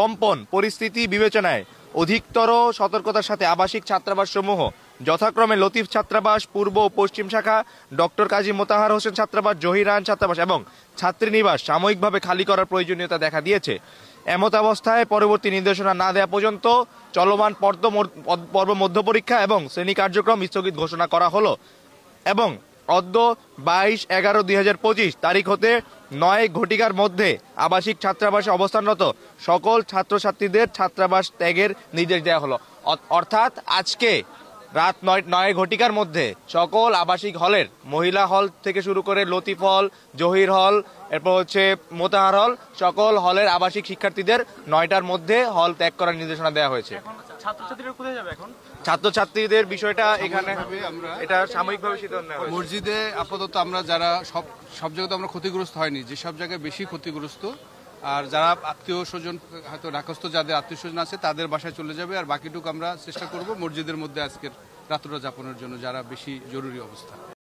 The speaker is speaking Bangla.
কম্পন পরিস্থিতি বিবেচনায় অধিকতর সতর্কতার সাথে আবাসিক ছাত্রাবাস সমূহ যথাক্রমে লতিফ ছাত্রাবাস, পূর্ব ও পশ্চিম শাখা, ডক্টর কাজী মোতাহার হোসেন ছাত্রাবাস, জহির রায়হান ছাত্রাবাস এবং ছাত্রীনিবাস সাময়িকভাবে খালি করার প্রয়োজনীয়তা দেখা দিয়েছে। এমত অবস্থায় পরবর্তী নির্দেশনা না দেওয়া পর্যন্ত চলমান পর্ব মধ্য পরীক্ষা এবং শ্রেণী কার্যক্রম স্থগিত ঘোষণা করা হলো এবং অদ্য 22/11/2025 তারিখ হতে 9 ঘটিকার মধ্যে আবাসিক ছাত্রাবাসে অবস্থানরত সকল ছাত্রছাত্রীদের ছাত্রাবাস ত্যাগের নির্দেশ দেওয়া হলো। অর্থাৎ আজকে রাত 9 ঘটিকার মধ্যে সকল আবাসিক হলের মহিলা হল থেকে শুরু করে লতিফ হল, জহির হল, এরপর হচ্ছে মোতাহার হল, সকল হলের আবাসিক শিক্ষার্থীদের 9টার মধ্যে হল ত্যাগ করার নির্দেশনা দেওয়া হয়েছে। ছাত্রছাত্রীরা কোথায় যাবে এখন? ছাত্রছাত্রীদের বিষয়টা এখানে এটা সাময়িকভাবে সিদ্ধান্ত নেওয়া হয়েছে। মসজিদে আপাতত আমরা যারা সব জায়গায় আমরা ক্ষতিগ্রস্ত হয়নি, যেসব জায়গায় বেশি ক্ষতিগ্রস্ত আর যারা আত্মীয় স্বজন হয়তো ঢাকাস্থ যাদের আত্মীয় স্বজন আছে তাদের বাসায় চলে যাবে, আর বাকিটুকু আমরা চেষ্টা করব মসজিদের মধ্যে আজকের রাত্রটা যাপনের জন্য যারা বেশি জরুরি অবস্থা।